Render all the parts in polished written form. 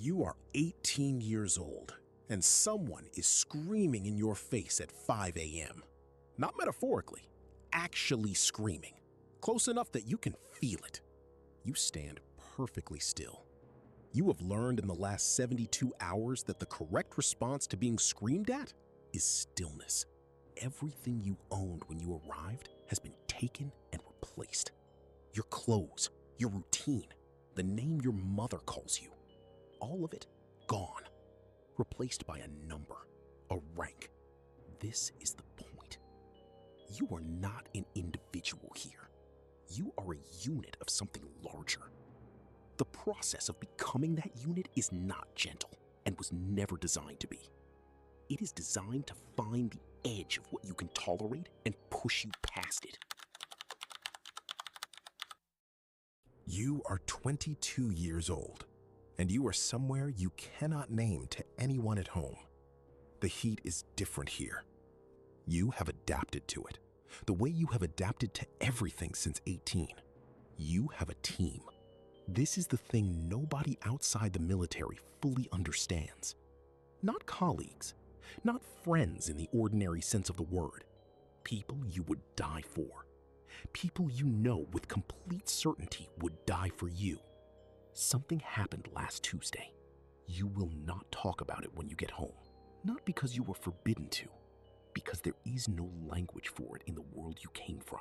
You are 18 years old, and someone is screaming in your face at 5 a.m. Not metaphorically, actually screaming, close enough that you can feel it. You stand perfectly still. You have learned in the last 72 hours that the correct response to being screamed at is stillness. Everything you owned when you arrived has been taken and replaced. Your clothes, your routine, the name your mother calls you, all of it gone, replaced by a number, a rank. This is the point. You are not an individual here. You are a unit of something larger. The process of becoming that unit is not gentle and was never designed to be. It is designed to find the edge of what you can tolerate and push you past it. You are 22 years old, and you are somewhere you cannot name to anyone at home. The heat is different here. You have adapted to it, the way you have adapted to everything since 18. You have a team. This is the thing nobody outside the military fully understands. Not colleagues, not friends in the ordinary sense of the word. People you would die for. People you know with complete certainty would die for you. Something happened last Tuesday. You will not talk about it when you get home. Not because you were forbidden to, because there is no language for it in the world you came from.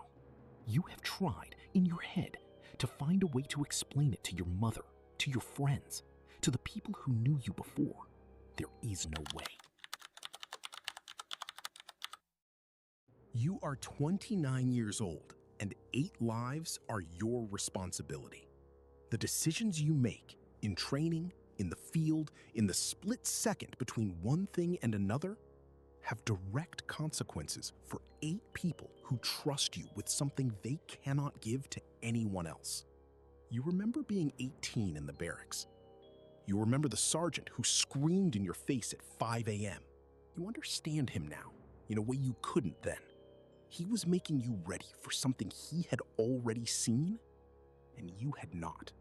You have tried, in your head, to find a way to explain it to your mother, to your friends, to the people who knew you before. There is no way. You are 29 years old, and 8 lives are your responsibility. The decisions you make in training, in the field, in the split second between one thing and another, have direct consequences for 8 people who trust you with something they cannot give to anyone else. You remember being 18 in the barracks. You remember the sergeant who screamed in your face at 5 a.m. You understand him now in a way you couldn't then. He was making you ready for something he had already seen, and you had not.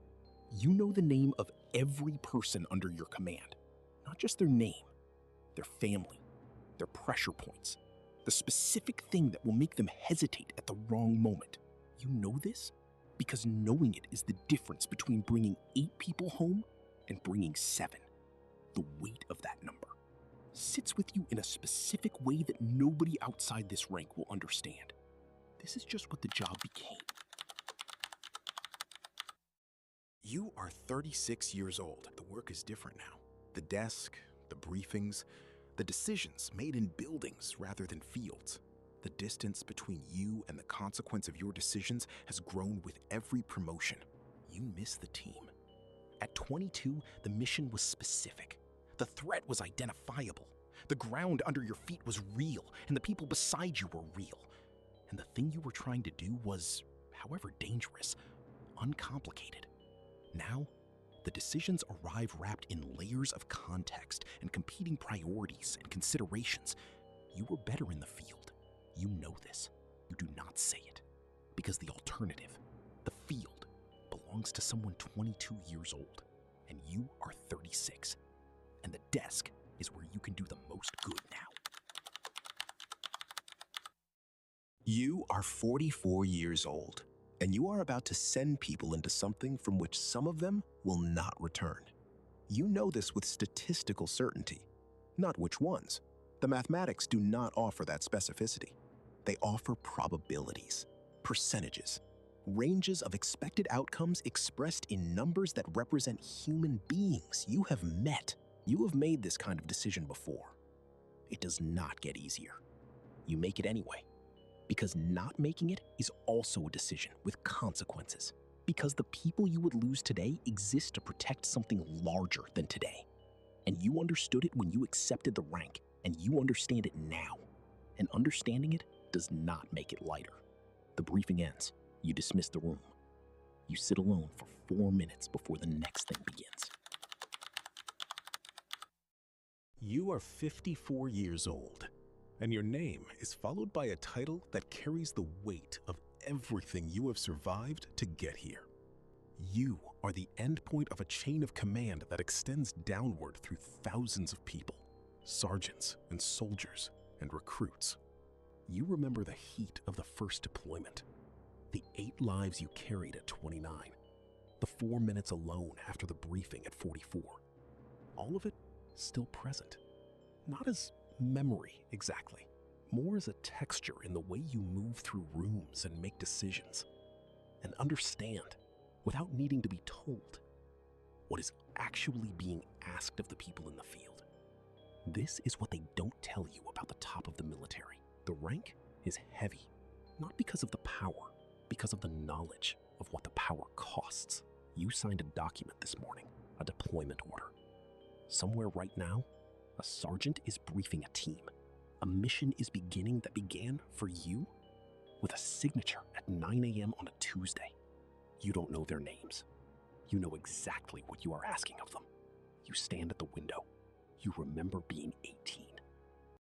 You know the name of every person under your command, not just their name, their family, their pressure points, the specific thing that will make them hesitate at the wrong moment. You know this because knowing it is the difference between bringing 8 people home and bringing 7. The weight of that number sits with you in a specific way that nobody outside this rank will understand. This is just what the job became. You are 36 years old. The work is different now. The desk, the briefings, the decisions made in buildings rather than fields. The distance between you and the consequence of your decisions has grown with every promotion. You miss the team. At 22, the mission was specific. The threat was identifiable. The ground under your feet was real, and the people beside you were real. And the thing you were trying to do was, however dangerous, uncomplicated. Now, the decisions arrive wrapped in layers of context and competing priorities and considerations. You were better in the field. You know this. You do not say it. Because the alternative, the field, belongs to someone 22 years old, and you are 36. And the desk is where you can do the most good now. You are 44 years old, and you are about to send people into something from which some of them will not return. You know this with statistical certainty. Not which ones. The mathematics do not offer that specificity. They offer probabilities, percentages, ranges of expected outcomes expressed in numbers that represent human beings you have met. You have made this kind of decision before. It does not get easier. You make it anyway. Because not making it is also a decision with consequences. Because the people you would lose today exist to protect something larger than today. And you understood it when you accepted the rank, and you understand it now. And understanding it does not make it lighter. The briefing ends. You dismiss the room. You sit alone for 4 minutes before the next thing begins. You are 54 years old, and your name is followed by a title that carries the weight of everything you have survived to get here. You are the endpoint of a chain of command that extends downward through thousands of people, sergeants and soldiers and recruits. You remember the heat of the first deployment, the 8 lives you carried at 29, the 4 minutes alone after the briefing at 44. All of it still present. Not as memory exactly, more as a texture in the way you move through rooms and make decisions, and understand, without needing to be told, what is actually being asked of the people in the field. This is what they don't tell you about the top of the military. The rank is heavy, not because of the power, because of the knowledge of what the power costs. You signed a document this morning, a deployment order. Somewhere right now, a sergeant is briefing a team. A mission is beginning that began for you with a signature at 9 a.m. on a Tuesday. You don't know their names. You know exactly what you are asking of them. You stand at the window. You remember being 8.